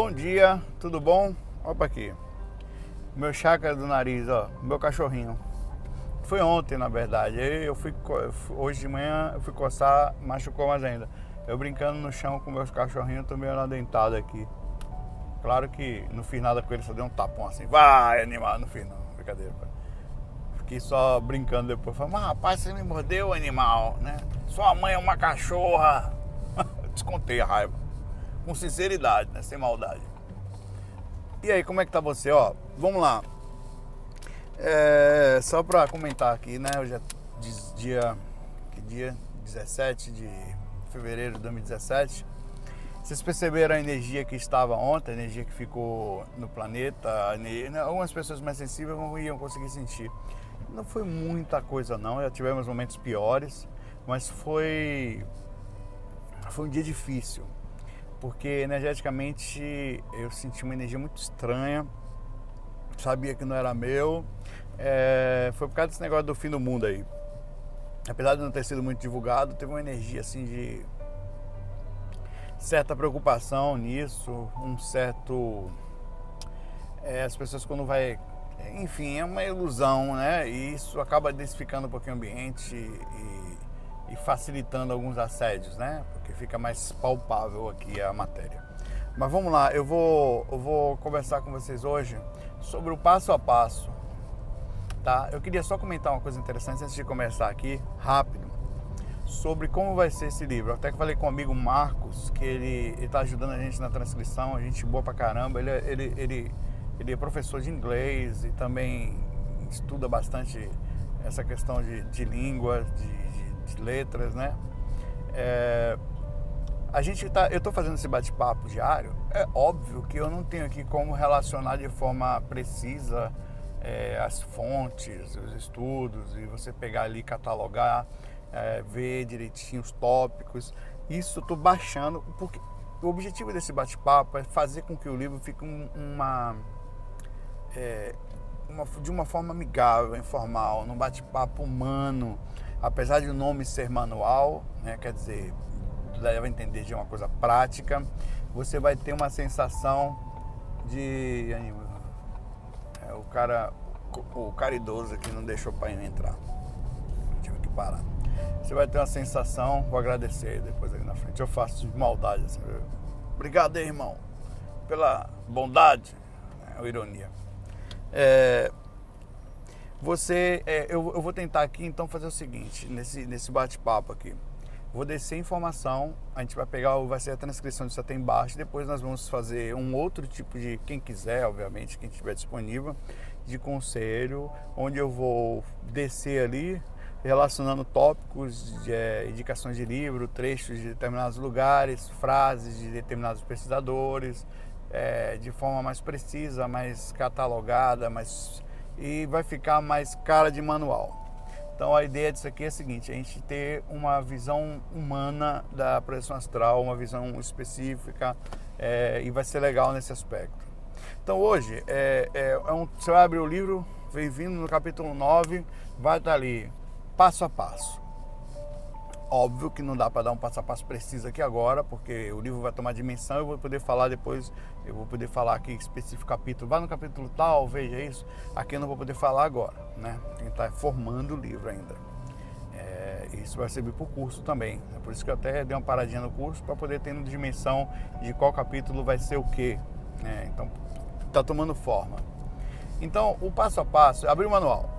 Bom dia, tudo bom? Opa aqui, meu chácara do nariz, ó, meu cachorrinho. Foi ontem, na verdade. Aí hoje de manhã eu fui coçar, machucou mais ainda. Eu brincando no chão com meus cachorrinhos, tô meio dentado aqui. Claro que não fiz nada com ele, só dei um tapão assim. Vai, animal, não fiz não, brincadeira. Pai. Fiquei só brincando depois. Falei, mas rapaz, você me mordeu, animal, né? Sua mãe é uma cachorra. Descontei a raiva. Com sinceridade, né? Sem maldade. E aí, como é que tá você? Ó, vamos lá. Só pra comentar aqui, né? Hoje é dia 17 de fevereiro de 2017. Vocês perceberam a energia que estava ontem, a energia que ficou no planeta? Algumas pessoas mais sensíveis não iam conseguir sentir. Não foi muita coisa não, já tivemos momentos piores, mas foi um dia difícil, porque energeticamente eu senti uma energia muito estranha, sabia que não era meu, foi por causa desse negócio do fim do mundo aí. Apesar de não ter sido muito divulgado, teve uma energia assim de certa preocupação nisso, um certo... as pessoas quando vai... Enfim, é uma ilusão, né? E isso acaba densificando um pouquinho o ambiente e facilitando alguns assédios, né? Porque fica mais palpável aqui a matéria. Mas vamos lá, eu vou conversar com vocês hoje sobre o passo a passo, tá? Eu queria só comentar uma coisa interessante antes de começar aqui, rápido, sobre como vai ser esse livro. Até que falei com o amigo Marcos, que ele tá ajudando a gente na transcrição, a gente boa pra caramba, ele é professor de inglês e também estuda bastante essa questão de língua, de letras, né? Eu estou fazendo esse bate-papo diário. É óbvio que eu não tenho aqui como relacionar de forma precisa as fontes, os estudos, e você pegar ali, catalogar, ver direitinho os tópicos. Isso eu estou baixando, porque o objetivo desse bate-papo é fazer com que o livro fique de uma forma amigável, informal, num bate-papo humano. Apesar de o nome ser manual, né, quer dizer, deve entender de uma coisa prática, você vai ter uma sensação de... o cara idoso aqui não deixou o pai entrar, tive que parar. Você vai ter uma sensação, vou agradecer depois ali na frente, eu faço de maldade assim, obrigado aí, irmão, pela bondade, ou ironia. Eu vou tentar aqui então fazer o seguinte, nesse bate-papo aqui, vou descer informação, a gente vai pegar, vai ser a transcrição disso até embaixo, depois nós vamos fazer um outro tipo de, quem quiser, obviamente, quem estiver disponível, de conselho, onde eu vou descer ali, relacionando tópicos, indicações de livro, trechos de determinados lugares, frases de determinados pesquisadores, de forma mais precisa, mais catalogada, e vai ficar mais cara de manual. Então a ideia disso aqui é a seguinte, a gente ter uma visão humana da projeção astral, uma visão específica, e vai ser legal nesse aspecto. Então hoje, você vai abrir o livro, vem vindo no capítulo 9, vai estar ali, passo a passo. Óbvio que não dá para dar um passo a passo preciso aqui agora, porque o livro vai tomar dimensão, eu vou poder falar depois, eu vou poder falar aqui específico capítulo, vai no capítulo tal, veja isso, aqui eu não vou poder falar agora, né? Quem está formando o livro ainda. Isso vai servir para o curso também, é por isso que eu até dei uma paradinha no curso, para poder ter uma dimensão de qual capítulo vai ser o quê, né? Então, está tomando forma. Então, o passo a passo, abrir o manual.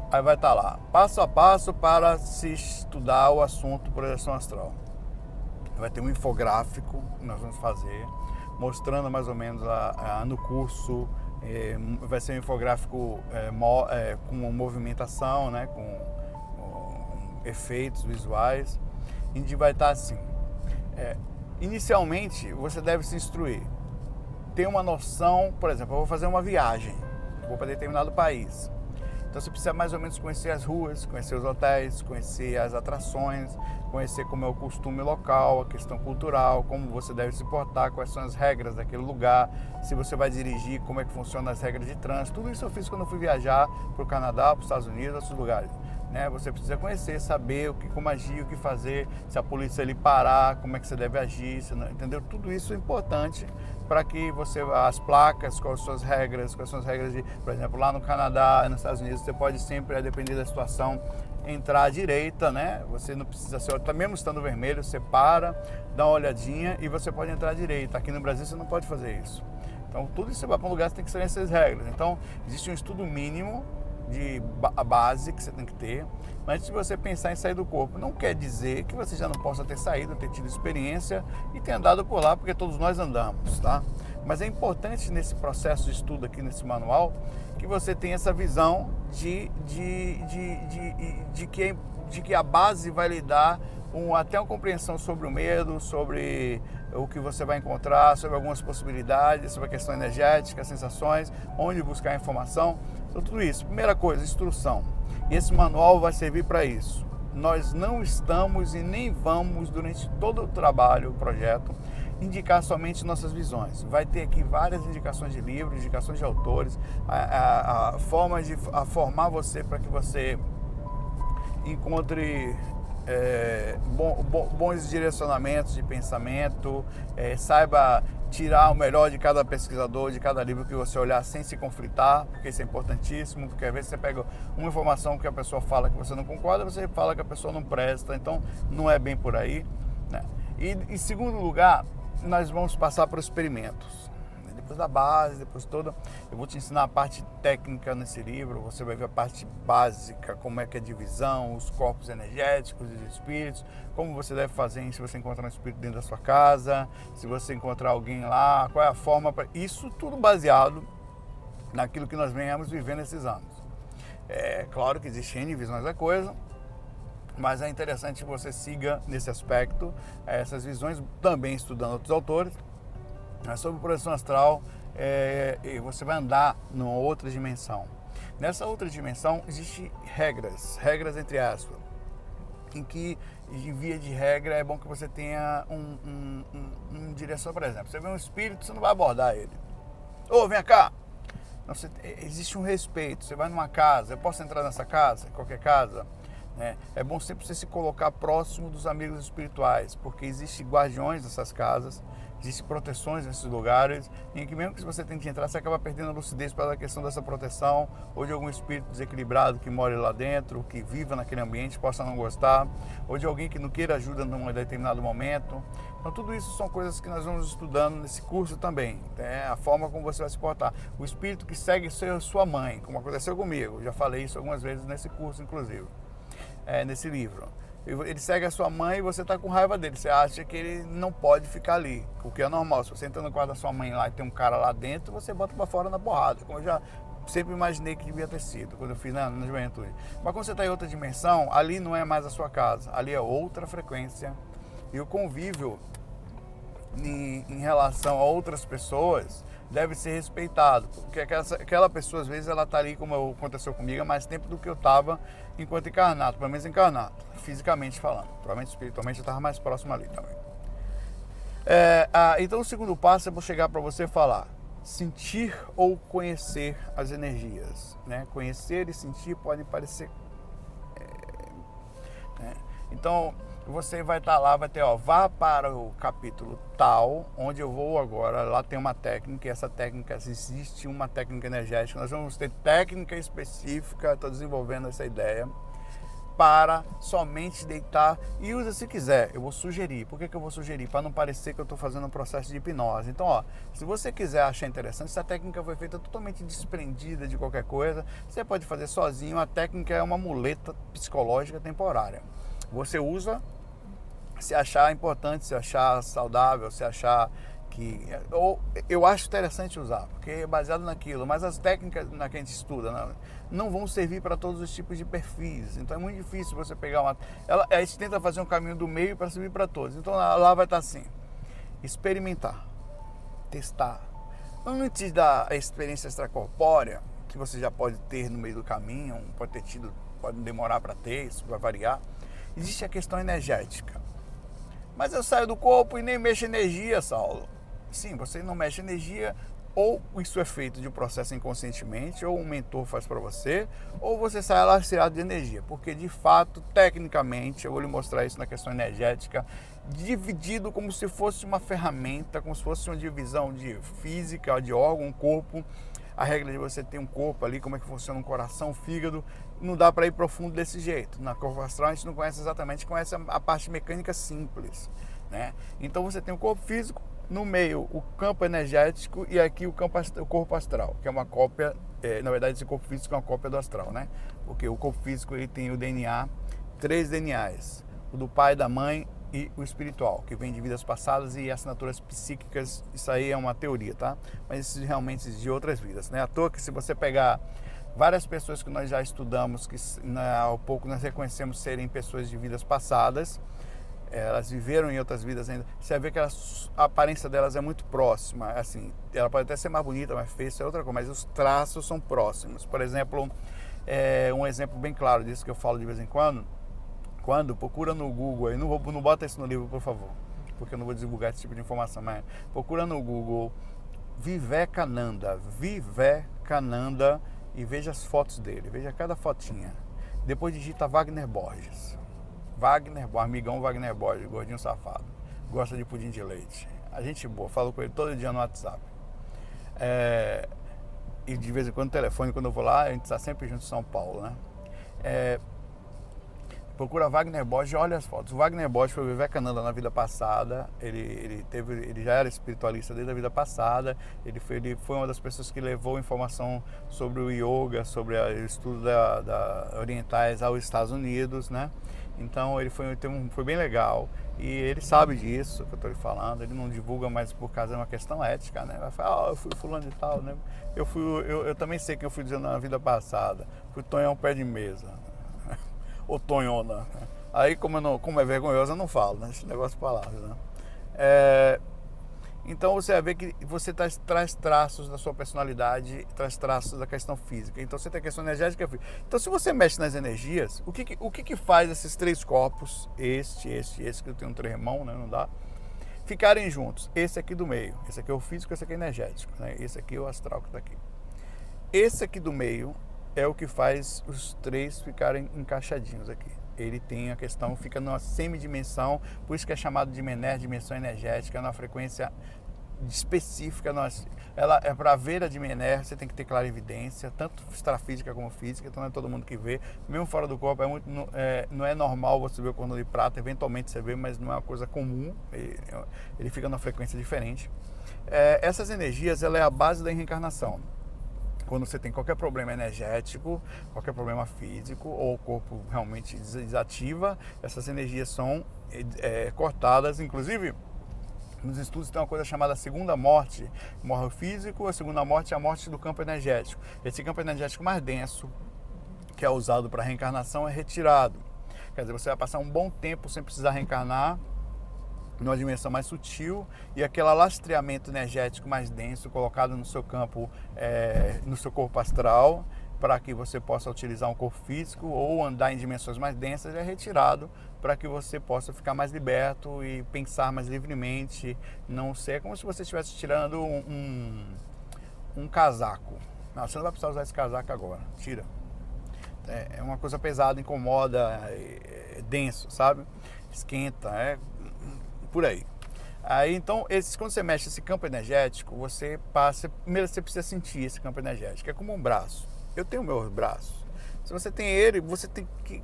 Aí vai estar lá, passo a passo para se estudar o assunto projeção astral. Vai ter um infográfico que nós vamos fazer, mostrando mais ou menos no curso. Vai ser um infográfico com movimentação, né, com efeitos visuais. A gente vai estar assim. Inicialmente, você deve se instruir. Ter uma noção, por exemplo, eu vou fazer uma viagem, vou para determinado país. Então você precisa mais ou menos conhecer as ruas, conhecer os hotéis, conhecer as atrações, conhecer como é o costume local, a questão cultural, como você deve se portar, quais são as regras daquele lugar, se você vai dirigir, como é que funcionam as regras de trânsito. Tudo isso eu fiz quando eu fui viajar para o Canadá, para os Estados Unidos, outros lugares. né? Você precisa conhecer, saber como agir, o que fazer, se a polícia lhe parar, como é que você deve agir, entendeu? Tudo isso é importante para que você, as placas, quais são as regras, por exemplo, lá no Canadá, nos Estados Unidos, você pode sempre, a depender da situação, entrar à direita, né? Você não precisa ser, mesmo estando vermelho, você para, dá uma olhadinha e você pode entrar à direita. Aqui no Brasil você não pode fazer isso. Então, tudo isso você vai para um lugar, você tem que seguir essas regras. Então, existe um estudo mínimo de base que você tem que ter, mas se você pensar em sair do corpo, não quer dizer que você já não possa ter saído, ter tido experiência e ter andado por lá, porque todos nós andamos, tá? Mas é importante nesse processo de estudo aqui nesse manual que você tenha essa visão de que a base vai lhe dar até uma compreensão sobre o medo, sobre o que você vai encontrar, sobre algumas possibilidades, sobre a questão energética, sensações, onde buscar informação. Então, tudo isso. Primeira coisa, instrução. E esse manual vai servir para isso. Nós não estamos e nem vamos, durante todo o trabalho, o projeto, indicar somente nossas visões. Vai ter aqui várias indicações de livros, indicações de autores, formas de formar você para que você encontre bons direcionamentos de pensamento, saiba tirar o melhor de cada pesquisador, de cada livro que você olhar sem se conflitar, porque isso é importantíssimo, porque às vezes você pega uma informação que a pessoa fala que você não concorda, você fala que a pessoa não presta, então não é bem por aí, né? E em segundo lugar, nós vamos passar por experimentos. Depois da base, depois toda, eu vou te ensinar a parte técnica nesse livro, você vai ver a parte básica, como é que é a divisão, os corpos energéticos e espíritos, como você deve fazer se você encontrar um espírito dentro da sua casa, se você encontrar alguém lá, qual é a forma para isso, tudo baseado naquilo que nós venhamos vivendo esses anos. É claro que existem N visões da coisa, mas é interessante que você siga nesse aspecto essas visões, também estudando outros autores. Sobre projeção astral, você vai andar numa outra dimensão. Nessa outra dimensão existem regras entre aspas, em que, em via de regra, é bom que você tenha um direção, por exemplo. Você vê um espírito, você não vai abordar ele. Ô, vem cá! Não, existe um respeito. Você vai numa casa, eu posso entrar nessa casa, qualquer casa? É bom sempre você se colocar próximo dos amigos espirituais, porque existem guardiões nessas casas, existem proteções nesses lugares, em que mesmo que você tente entrar, você acaba perdendo a lucidez pela questão dessa proteção, ou de algum espírito desequilibrado que mora lá dentro, que viva naquele ambiente, possa não gostar, ou de alguém que não queira ajuda num determinado momento. Então tudo isso são coisas que nós vamos estudando nesse curso também, a forma como você vai se portar. O espírito que segue sua mãe, como aconteceu comigo, já falei isso algumas vezes nesse curso, inclusive. Nesse livro. Ele segue a sua mãe e você está com raiva dele. Você acha que ele não pode ficar ali, o que é normal. Se você entra no quarto da sua mãe lá e tem um cara lá dentro, você bota para fora na porrada, como eu já sempre imaginei que devia ter sido, quando eu fiz na juventude. Mas quando você está em outra dimensão, ali não é mais a sua casa, ali é outra frequência. E o convívio em relação a outras pessoas deve ser respeitado, porque aquela pessoa, às vezes, ela está ali, como aconteceu comigo, há mais tempo do que eu estava enquanto encarnado, pelo menos encarnado, fisicamente falando. Provavelmente espiritualmente eu estava mais próximo ali também. Então o segundo passo é vou chegar para você falar, sentir ou conhecer as energias, né? Conhecer e sentir podem parecer... Então você vai estar lá, vai ter, vá para o capítulo tal, onde eu vou agora, lá tem uma técnica, e essa técnica, existe uma técnica energética, nós vamos ter técnica específica, estou desenvolvendo essa ideia, para somente deitar, e usa se quiser, eu vou sugerir. Por que eu vou sugerir? Para não parecer que eu estou fazendo um processo de hipnose. Então, se você quiser achar interessante, essa técnica foi feita totalmente desprendida de qualquer coisa, você pode fazer sozinho, a técnica é uma muleta psicológica temporária. Você usa se achar importante, se achar saudável, se achar que... eu acho interessante usar, porque é baseado naquilo, mas as técnicas que a gente estuda não vão servir para todos os tipos de perfis, então é muito difícil você pegar uma... a gente tenta fazer um caminho do meio para servir para todos, então lá vai estar assim, experimentar, testar. Antes da experiência extracorpórea, que você já pode ter no meio do caminho, pode ter tido, pode demorar para ter, isso vai variar, existe a questão energética. Mas eu saio do corpo e nem mexo energia, Saulo. Sim, você não mexe energia, ou isso é feito de um processo inconscientemente, ou um mentor faz para você, ou você sai alacerado de energia, porque de fato, tecnicamente, eu vou lhe mostrar isso na questão energética, dividido como se fosse uma ferramenta, como se fosse uma divisão de física, de órgão, corpo. A regra de você ter um corpo ali, como é que funciona um coração, fígado, não dá para ir profundo desse jeito. Na corpo astral a gente não conhece exatamente, conhece a parte mecânica simples, né? Então você tem o corpo físico, no meio o campo energético e aqui o corpo astral, que é uma cópia, na verdade esse corpo físico é uma cópia do astral, né? Porque o corpo físico ele tem o DNA, 3 DNAs, o do pai, da mãe e o espiritual, que vem de vidas passadas e assinaturas psíquicas. Isso aí é uma teoria, tá? Mas isso realmente de outras vidas, né? À toa que se você pegar várias pessoas que nós já estudamos, que ao pouco nós reconhecemos serem pessoas de vidas passadas, elas viveram em outras vidas ainda, você vai ver que a aparência delas é muito próxima, assim, ela pode até ser mais bonita, mais feia, isso é outra coisa, mas os traços são próximos. Por exemplo, um exemplo bem claro disso que eu falo de vez em quando, procura no Google, aí não bota isso no livro, por favor, porque eu não vou divulgar esse tipo de informação, mas procura no Google Vivekananda e veja as fotos dele, veja cada fotinha, depois digita Wagner Borges, amigão Wagner Borges, gordinho safado, gosta de pudim de leite, a gente boa, falo com ele todo dia no WhatsApp, e de vez em quando no telefone, quando eu vou lá, a gente está sempre junto em São Paulo, né? Procura Wagner Borges, olha as fotos. O Wagner Borges foi o Vivekananda na vida passada, ele já era espiritualista desde a vida passada, ele foi uma das pessoas que levou informação sobre o yoga, sobre o estudo da orientais aos Estados Unidos, né? Então ele foi bem legal e ele sabe disso que eu estou lhe falando, ele não divulga mais por causa de uma questão ética, né? Vai falar, eu fui fulano de tal, né? Eu também sei que eu fui dizendo na vida passada, fui Tonhão pé de mesa. Ou Tonhona. Aí, como é vergonhoso, eu não falo, né? Esse negócio de palavras, né? Então você vai ver que você traz traços da sua personalidade, traz traços da questão física. Então você tem a questão energética. Então se você mexe nas energias, o que faz esses 3 corpos, esse, que eu tenho um 3 irmãos, né? Não dá, ficarem juntos? Esse aqui do meio, esse aqui é o físico, esse aqui é energético, né? Esse aqui é o astral que está aqui. Esse aqui do meio é o que faz os 3 ficarem encaixadinhos aqui. Ele tem a questão, fica numa semidimensão, por isso que é chamado de Mener, dimensão energética, numa frequência específica. Ela é para ver a de Mener, você tem que ter clarividência, tanto extrafísica como física, então não é todo mundo que vê. Mesmo fora do corpo, não é normal você ver o cordão de prata, eventualmente você vê, mas não é uma coisa comum, ele fica numa frequência diferente. Essas energias, ela é a base da reencarnação. Quando você tem qualquer problema energético, qualquer problema físico, ou o corpo realmente desativa, essas energias são cortadas. Inclusive, nos estudos tem uma coisa chamada segunda morte. Morre o físico, a segunda morte é a morte do campo energético. Esse campo energético mais denso, que é usado para reencarnação, é retirado. Quer dizer, você vai passar um bom tempo sem precisar reencarnar, numa dimensão mais sutil, e aquele lastreamento energético mais denso colocado no seu campo, no seu corpo astral, para que você possa utilizar um corpo físico ou andar em dimensões mais densas, é retirado para que você possa ficar mais liberto e pensar mais livremente. Não ser como se você estivesse tirando um casaco. Não, você não vai precisar usar esse casaco agora, tira. É uma coisa pesada, incomoda, é denso, sabe? Esquenta, por aí. Então, quando você mexe esse campo energético, primeiro você precisa sentir esse campo energético. É como um braço. Eu tenho meus braços. Se você tem ele, você tem que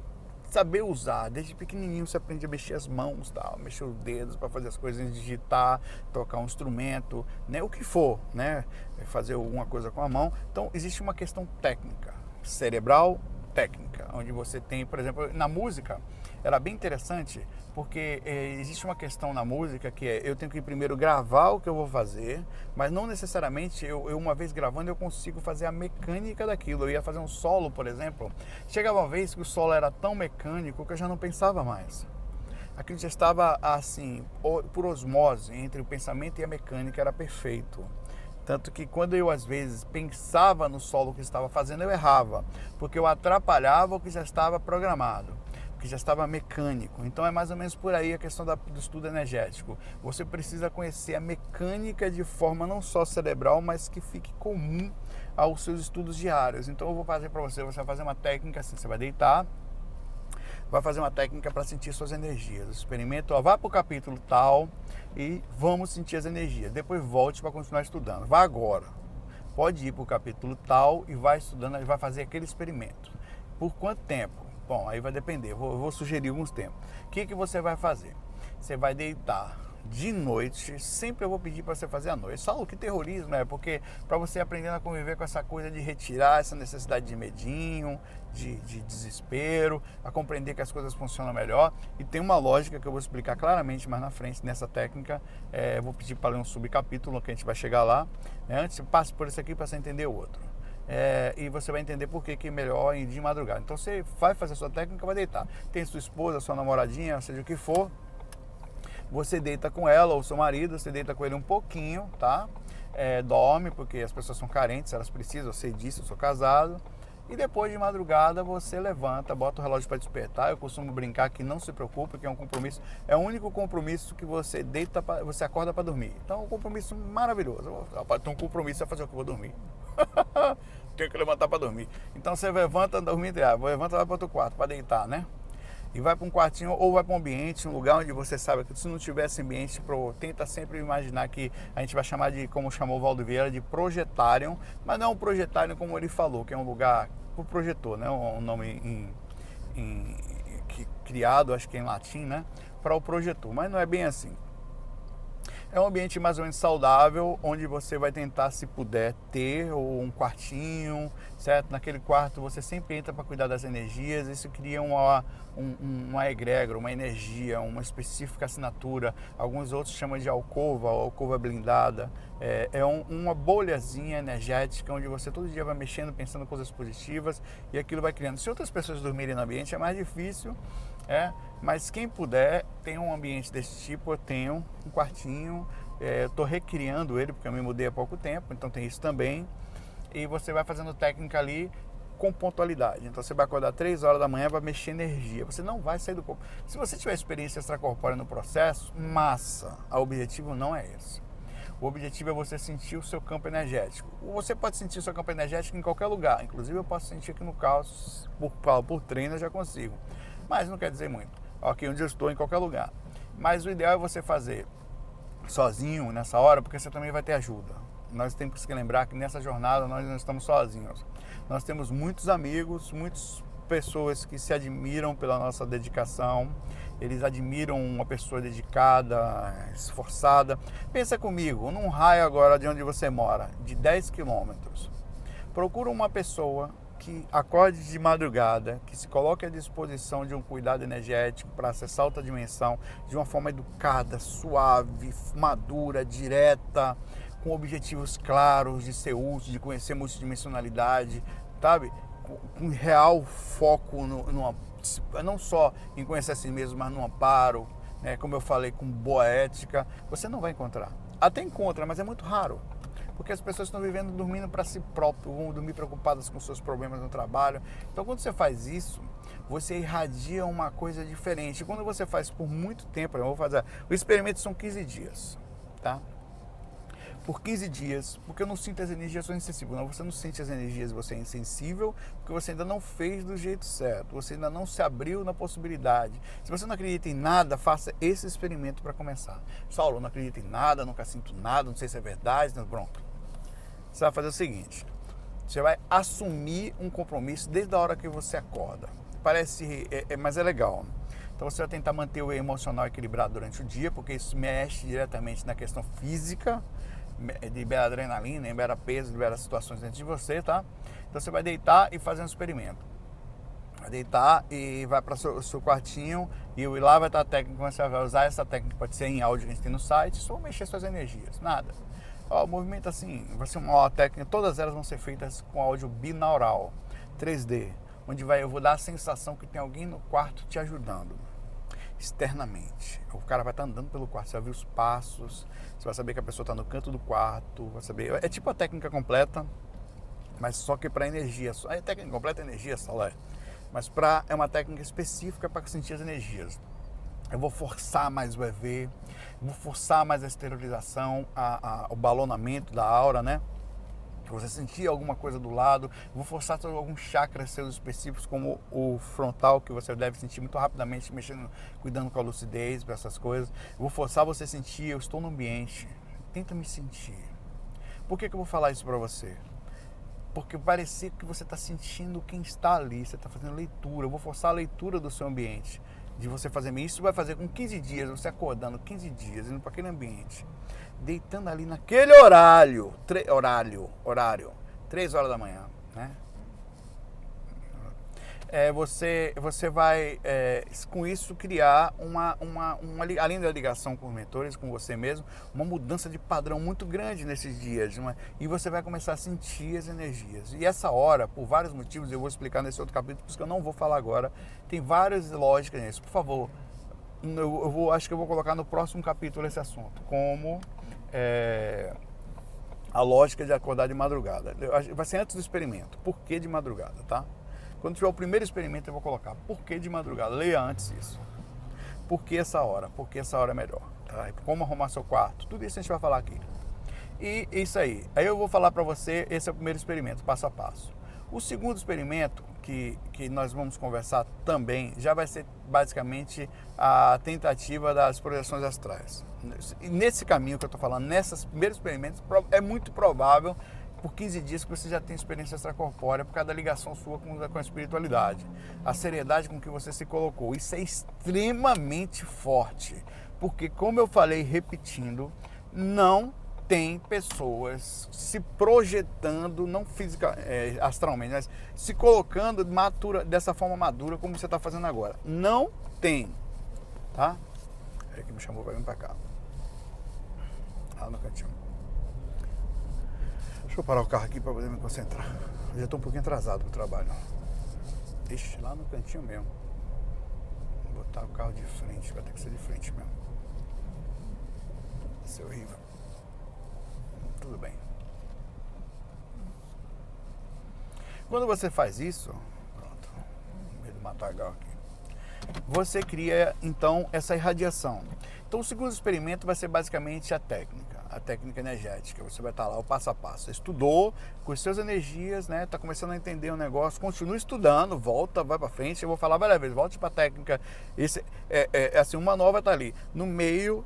saber usar. Desde pequenininho você aprende a mexer as mãos, tal, mexer os dedos para fazer as coisas, digitar, tocar um instrumento, né? O que for, né? Fazer alguma coisa com a mão. Então, existe uma questão técnica, cerebral, técnica, onde você tem, por exemplo, na música, era bem interessante, porque existe uma questão na música que eu tenho que primeiro gravar o que eu vou fazer, mas não necessariamente eu uma vez gravando eu consigo fazer a mecânica daquilo. Eu ia fazer um solo, por exemplo, chegava uma vez que o solo era tão mecânico que eu já não pensava mais. Aquilo já estava assim, por osmose, entre o pensamento e a mecânica, era perfeito. Tanto que quando eu às vezes pensava no solo que estava fazendo, eu errava, porque eu atrapalhava o que já estava programado. que já estava mecânico. Então é mais ou menos por aí a questão do estudo energético. Você precisa conhecer a mecânica de forma não só cerebral, mas que fique comum aos seus estudos diários. Então eu vou fazer para você, você vai fazer uma técnica assim, você vai deitar, vai fazer uma técnica para sentir suas energias. Experimenta, vá para o capítulo tal e vamos sentir as energias. Depois volte para continuar estudando. Vá agora. Pode ir para o capítulo tal e vai estudando, e vai fazer aquele experimento. Por quanto tempo? Bom, aí vai depender. Eu vou sugerir alguns tempos. O que você vai fazer? Você vai deitar de noite, sempre eu vou pedir para você fazer à noite. Só que terrorismo é porque para você aprendendo a conviver com essa coisa de retirar essa necessidade de medinho, de desespero, a compreender que as coisas funcionam melhor. E tem uma lógica que eu vou explicar claramente mais na frente nessa técnica. Eu vou pedir para ler um subcapítulo que a gente vai chegar lá. Antes, passe por isso aqui para você entender o outro. E você vai entender por que é melhor ir de madrugada. Então você vai fazer a sua técnica, vai deitar. Tem sua esposa, sua namoradinha, seja o que for. Você deita com ela ou seu marido, você deita com ele um pouquinho, tá? Dorme, porque as pessoas são carentes, elas precisam, eu sei disso, eu sou casado. E depois de madrugada você levanta, bota o relógio para despertar. Eu costumo brincar que não se preocupe, que é um compromisso. É o único compromisso que você deita, você acorda para dormir. Então é um compromisso maravilhoso. Rapaz, tem um compromisso, vai fazer o que eu vou dormir. Tenho que levantar para dormir. Então você levanta, dormir, levanta lá para outro quarto, para deitar, né? E vai para um quartinho ou vai para um ambiente, um lugar onde você sabe que se não tivesse ambiente, tenta sempre imaginar que a gente vai chamar de, como chamou o Valdo Vieira, de projetário, mas não é um projetário como ele falou, que é um lugar por projetor, né? Um nome criado, acho que em latim, né? Para o projetor, mas não é bem assim. É um ambiente mais ou menos saudável, onde você vai tentar, se puder, ter um quartinho, certo? Naquele quarto você sempre entra para cuidar das energias, isso cria uma egrégora, uma energia, uma específica assinatura. Alguns outros chamam de alcova blindada. Uma bolhazinha energética, onde você todo dia vai mexendo, pensando coisas positivas, e aquilo vai criando. Se outras pessoas dormirem no ambiente é mais difícil, mas quem puder, tem um ambiente desse tipo. Eu tenho um quartinho, estou recriando ele porque eu me mudei há pouco tempo, então tem isso também. E você vai fazendo técnica ali com pontualidade. Então você vai acordar 3 horas da manhã, vai mexer energia, você não vai sair do corpo. Se você tiver experiência extracorpórea no processo, massa. O objetivo não é esse. O objetivo é você sentir o seu campo energético. Você pode sentir o seu campo energético em qualquer lugar. Inclusive eu posso sentir aqui no caos, por treino eu já consigo. Mas não quer dizer muito. Aqui onde eu estou, em qualquer lugar. Mas o ideal é você fazer sozinho nessa hora, porque você também vai ter ajuda. Nós temos que lembrar que nessa jornada nós não estamos sozinhos. Nós temos muitos amigos, muitas pessoas que se admiram pela nossa dedicação. Eles admiram uma pessoa dedicada, esforçada. Pensa comigo, num raio agora de onde você mora, de 10 quilômetros. Procura uma pessoa que acorde de madrugada, que se coloque à disposição de um cuidado energético para acessar outra dimensão de uma forma educada, suave, madura, direta, com objetivos claros de ser útil, de conhecer multidimensionalidade, sabe? Com real foco não só em conhecer a si mesmo, mas no amparo, né? Como eu falei, com boa ética. Você não vai encontrar. Até encontra, mas é muito raro. Porque as pessoas estão vivendo dormindo para si próprio, vão dormir preocupadas com seus problemas no trabalho. Então, quando você faz isso, você irradia uma coisa diferente. E quando você faz por muito tempo, eu vou fazer. O experimento são 15 dias, tá? Por 15 dias, porque eu não sinto as energias, eu sou insensível. Não, você não sente as energias, você é insensível, porque você ainda não fez do jeito certo, você ainda não se abriu na possibilidade. Se você não acredita em nada, faça esse experimento para começar. Saulo, eu não acredito em nada, nunca sinto nada, não sei se é verdade, não, pronto. Você vai fazer o seguinte, você vai assumir um compromisso desde a hora que você acorda. Parece, mas é legal. Então você vai tentar manter o emocional equilibrado durante o dia, porque isso mexe diretamente na questão física, libera adrenalina, libera peso, libera situações dentro de você, tá? Então você vai deitar e fazer um experimento. Vai deitar e vai para o seu quartinho e lá vai estar a técnica, você vai usar essa técnica, pode ser em áudio que a gente tem no site, só mexer suas energias, nada. O movimento assim, vai ser uma técnica, todas elas vão ser feitas com áudio binaural, 3D, onde eu vou dar a sensação que tem alguém no quarto te ajudando. Externamente, o cara vai estar andando pelo quarto, você vai ver os passos, você vai saber que a pessoa está no canto do quarto, vai saber, é tipo a técnica completa, mas só que para energia, a técnica completa é energia solar, mas é uma técnica específica para sentir as energias. Eu vou forçar mais o EV, vou forçar mais a esterilização, o balonamento da aura, né? Você sentir alguma coisa do lado, vou forçar alguns chakras seus específicos, como o frontal, que você deve sentir muito rapidamente, mexendo, cuidando com a lucidez, para essas coisas. Eu vou forçar você a sentir, eu estou no ambiente, tenta me sentir. Por que eu vou falar isso para você? Porque parecia que você está sentindo quem está ali, você está fazendo leitura. Eu vou forçar a leitura do seu ambiente, de você fazer isso. Vai fazer com 15 dias, você acordando 15 dias, indo para aquele ambiente, deitando ali naquele horário, 3 horas da manhã, né? Você vai, com isso, criar além da ligação com os mentores, com você mesmo, uma mudança de padrão muito grande nesses dias. E você vai começar a sentir as energias. E essa hora, por vários motivos, eu vou explicar nesse outro capítulo, por isso que eu não vou falar agora, tem várias lógicas nisso. Por favor, acho que eu vou colocar no próximo capítulo esse assunto, como a lógica de acordar de madrugada. Vai ser antes do experimento. Por que de madrugada, tá? Quando tiver o primeiro experimento, eu vou colocar por que de madrugada. Leia antes isso. Por que essa hora? Porque essa hora é melhor. Tá? Como arrumar seu quarto. Tudo isso a gente vai falar aqui. E isso aí. Aí eu vou falar para você, esse é o primeiro experimento, passo a passo. O segundo experimento, que nós vamos conversar também, já vai ser basicamente a tentativa das projeções astrais. E nesse caminho que eu estou falando, nesses primeiros experimentos, é muito provável por 15 dias que você já tem experiência extracorpórea por causa da ligação sua com a espiritualidade, a seriedade com que você se colocou. Isso é extremamente forte, porque, como eu falei repetindo, não tem pessoas se projetando, não astralmente, mas se colocando dessa forma madura como você está fazendo agora. Não tem, tá? É que me chamou para vir para cá, lá no cantinho. Deixa eu parar o carro aqui para poder me concentrar. Eu já estou um pouquinho atrasado para o trabalho. Ixi, lá no cantinho mesmo. Vou botar o carro de frente, vai ter que ser de frente mesmo. Vai ser horrível. Tudo bem. Quando você faz isso, pronto, no meio do matagal aqui, você cria então essa irradiação. Então o segundo experimento vai ser basicamente a técnica energética. Você vai estar lá o passo a passo. Você estudou com as suas energias, né? Está começando a entender o negócio, continua estudando, volta, vai para frente. Eu vou falar várias vezes, volte para a técnica. Assim, uma nova está ali. No meio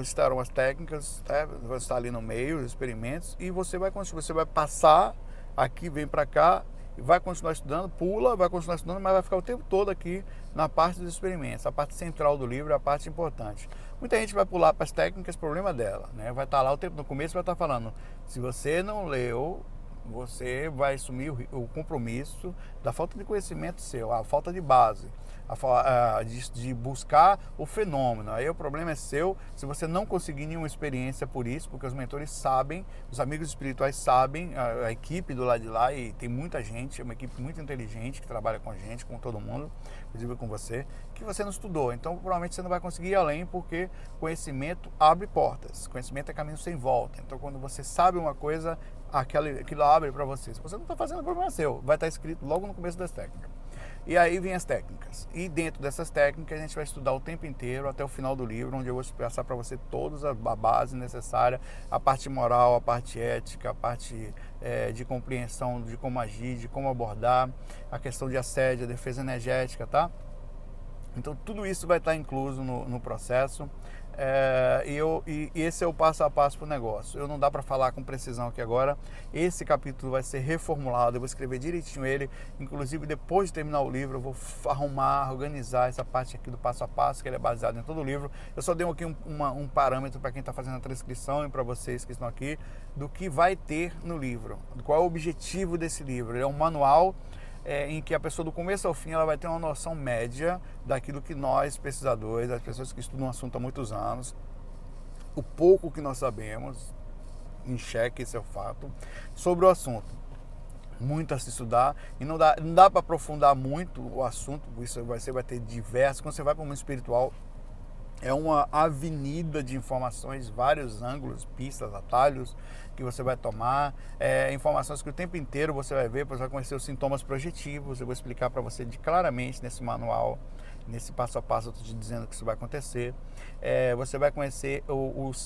estarão as técnicas, tá? Vai estar ali no meio, os experimentos, e você vai passar aqui, vem para cá, vai continuar estudando, vai continuar estudando, mas vai ficar o tempo todo aqui na parte dos experimentos. A parte central do livro é a parte importante. Muita gente vai pular para as técnicas, problema dela, né? Vai estar lá o tempo, no começo vai estar falando, se você não leu, você vai assumir o compromisso da falta de conhecimento seu, a falta de base, de buscar o fenômeno. Aí o problema é seu se você não conseguir nenhuma experiência por isso, porque os mentores sabem, os amigos espirituais sabem, a equipe do lado de lá, e tem muita gente, é uma equipe muito inteligente que trabalha com a gente, com todo mundo, inclusive com você, que você não estudou. Então provavelmente você não vai conseguir ir além, porque conhecimento abre portas, conhecimento é caminho sem volta. Então quando você sabe uma coisa, aquilo abre para você. Se você não está fazendo, o problema é seu, vai estar escrito logo no começo das técnicas. E aí vem as técnicas. E dentro dessas técnicas a gente vai estudar o tempo inteiro até o final do livro, onde eu vou passar para você toda a base necessária, a parte moral, a parte ética, a parte de compreensão de como agir, de como abordar, a questão de assédio, a defesa energética, tá? Então tudo isso vai estar incluso no processo. E esse é o passo a passo para o negócio. Eu não dá para falar com precisão aqui agora. Esse capítulo vai ser reformulado, eu vou escrever direitinho ele. Inclusive, depois de terminar o livro, eu vou organizar essa parte aqui do passo a passo, que ele é baseado em todo o livro. Eu só dei aqui um parâmetro para quem está fazendo a transcrição e para vocês que estão aqui, do que vai ter no livro, qual é o objetivo desse livro. Ele é um manual em que a pessoa do começo ao fim ela vai ter uma noção média daquilo que nós, pesquisadores, as pessoas que estudam um assunto há muitos anos, o pouco que nós sabemos, em xeque, esse é o fato, sobre o assunto. Muito a se estudar, e não dá para aprofundar muito o assunto, isso vai ter diversos. Quando você vai para o mundo espiritual, É uma avenida de informações, vários ângulos, pistas, atalhos que você vai tomar, informações que o tempo inteiro você vai ver, você vai conhecer os sintomas projetivos. Eu vou explicar para você claramente nesse manual, nesse passo a passo, eu estou te dizendo que isso vai acontecer. Você vai conhecer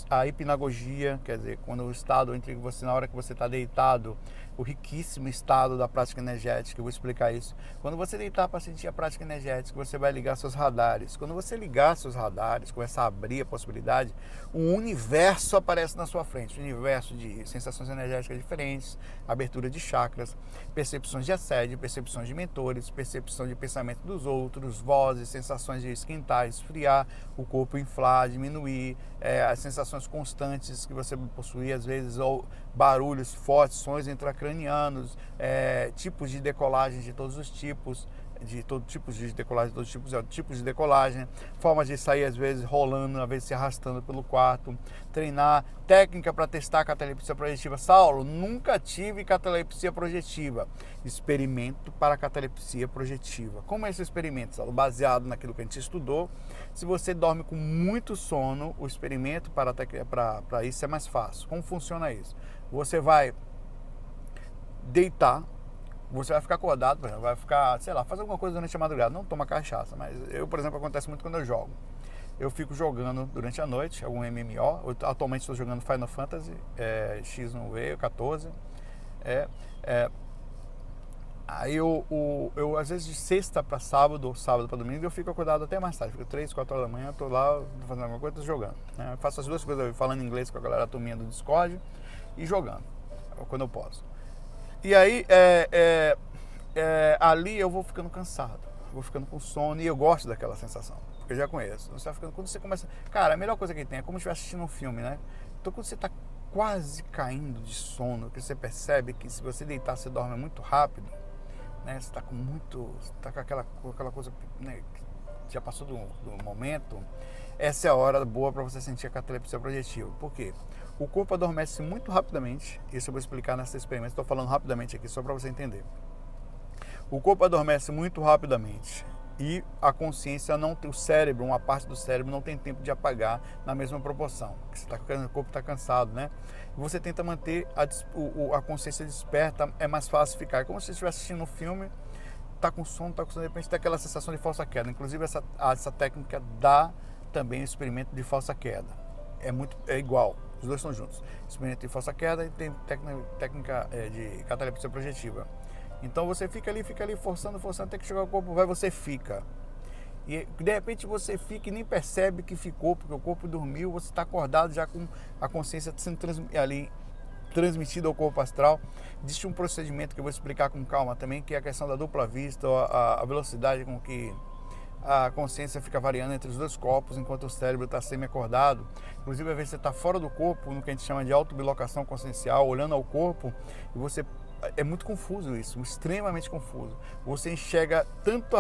a hipnagogia, quer dizer, quando o estado entre você, na hora que você está deitado, o riquíssimo estado da prática energética. Eu vou explicar isso. Quando você deitar para sentir a prática energética, você vai ligar seus radares. Quando você ligar seus radares, começar a abrir a possibilidade, um universo aparece na sua frente, um universo de sensações energéticas diferentes, abertura de chakras, percepções de assédio, percepções de mentores, percepção de pensamento dos outros, vozes, sensações de esquentar, esfriar, o corpo inflar, diminuir, as sensações constantes que você possui às vezes, ou barulhos fortes, sons intracranianos, tipos de decolagem de todos os tipos, tipos de decolagem, formas de sair às vezes rolando, às vezes se arrastando pelo quarto, treinar, técnica para testar a catalepsia projetiva. Saulo, nunca tive catalepsia projetiva. Experimento para catalepsia projetiva. Como é esse experimento, Saulo? Baseado naquilo que a gente estudou. Se você dorme com muito sono, o experimento para isso é mais fácil. Como funciona isso? Você vai deitar, você vai ficar acordado, vai ficar, sei lá, fazer alguma coisa durante a madrugada, não toma cachaça, mas eu, por exemplo, acontece muito quando eu jogo. Eu fico jogando durante a noite, algum MMO, atualmente estou jogando Final Fantasy X1V, 14, aí eu às vezes de sexta para sábado, ou sábado para domingo, eu fico acordado até mais tarde, fico 3, 4 horas da manhã, estou lá fazendo alguma coisa, estou jogando, né? Eu faço as duas coisas, falando inglês com a galera, a turminha do Discord, e jogando, quando eu posso. E aí, ali eu vou ficando cansado, vou ficando com sono, e eu gosto daquela sensação, porque eu já conheço. Você vai ficando, quando você começa... Cara, a melhor coisa que tem é como se estivesse assistindo um filme, né? Então, quando você está quase caindo de sono, que você percebe que se você deitar, você dorme muito rápido, né? Você está com aquela coisa, né, que já passou do momento. Essa é a hora boa para você sentir a catalepsia projetiva. Por quê? O corpo adormece muito rapidamente. Isso eu vou explicar nesse experimento. Estou falando rapidamente aqui, só para você entender. O corpo adormece muito rapidamente. E a consciência não tem, o cérebro, uma parte do cérebro não tem tempo de apagar na mesma proporção. O corpo está cansado, né? E você tenta manter a consciência desperta, é mais fácil ficar. É como se você estivesse assistindo um filme, está com sono, de repente tem aquela sensação de falsa queda. Inclusive essa técnica dá também o experimento de falsa queda. É igual, os dois são juntos. Experimento de falsa queda e tem técnica de catalepsia projetiva. Então você fica ali forçando, até que chegar o corpo vai, você fica. E de repente você fica e nem percebe que ficou, porque o corpo dormiu, você está acordado já com a consciência sendo transmitida ao corpo astral. Existe um procedimento que eu vou explicar com calma também, que é a questão da dupla vista, a velocidade com que a consciência fica variando entre os dois corpos enquanto o cérebro está semi-acordado. Inclusive, às vezes você está fora do corpo, no que a gente chama de autobilocação consciencial, olhando ao corpo, e você... É muito confuso isso, extremamente confuso. Você enxerga tanto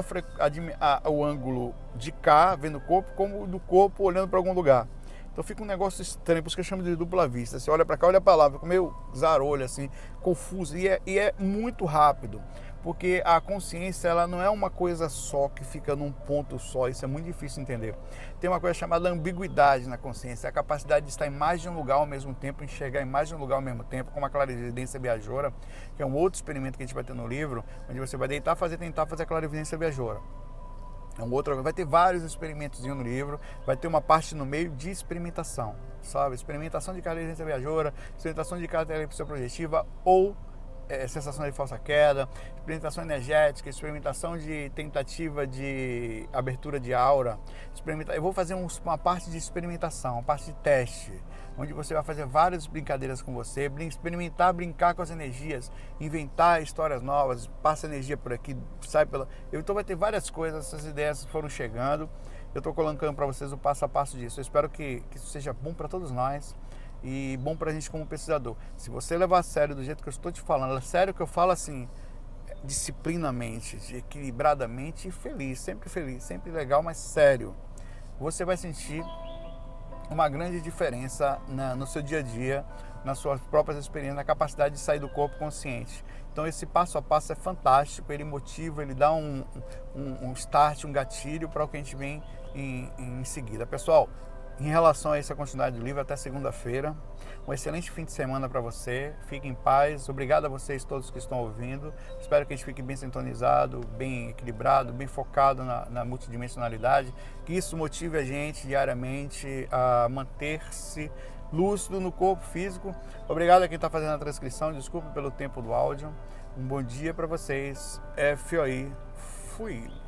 o ângulo de cá, vendo o corpo, como do corpo olhando para algum lugar. Então fica um negócio estranho, por isso que eu chamo de dupla vista. Você olha para cá, olha para lá, fica meio zarolho, assim, confuso. E é muito rápido, porque a consciência, ela não é uma coisa só que fica num ponto só. Isso é muito difícil de entender. Tem uma coisa chamada ambiguidade na consciência, a capacidade de estar em mais de um lugar ao mesmo tempo, enxergar em mais de um lugar ao mesmo tempo, como a clarividência viajoura, que é um outro experimento que a gente vai ter no livro, onde você vai tentar fazer a clarividência viajoura. Vai ter vários experimentos no livro, vai ter uma parte no meio de experimentação, sabe? Experimentação de clarividência viajoura, experimentação de catalepsia projetiva ou sensação de falsa queda, experimentação energética, experimentação de tentativa de abertura de aura. Eu vou fazer uma parte de experimentação, uma parte de teste, onde você vai fazer várias brincadeiras com você, brincar com as energias, inventar histórias novas, passa energia por aqui, sai pela... Então vai ter várias coisas, essas ideias foram chegando, eu estou colocando para vocês o passo a passo disso. Eu espero que isso seja bom para todos nós e bom pra gente como pesquisador. Se você levar a sério do jeito que eu estou te falando, é sério que eu falo assim, disciplinamente, equilibradamente e feliz, sempre legal, mas sério, você vai sentir uma grande diferença no seu dia a dia, nas suas próprias experiências, na capacidade de sair do corpo consciente. Então esse passo a passo é fantástico, ele motiva, ele dá um start, um gatilho para o que a gente vem em seguida. Pessoal, em relação a essa continuidade do livro, até segunda-feira. Um excelente fim de semana para você. Fique em paz. Obrigado a vocês todos que estão ouvindo. Espero que a gente fique bem sintonizado, bem equilibrado, bem focado na multidimensionalidade. Que isso motive a gente diariamente a manter-se lúcido no corpo físico. Obrigado a quem está fazendo a transcrição. Desculpe pelo tempo do áudio. Um bom dia para vocês. FOI. Fui.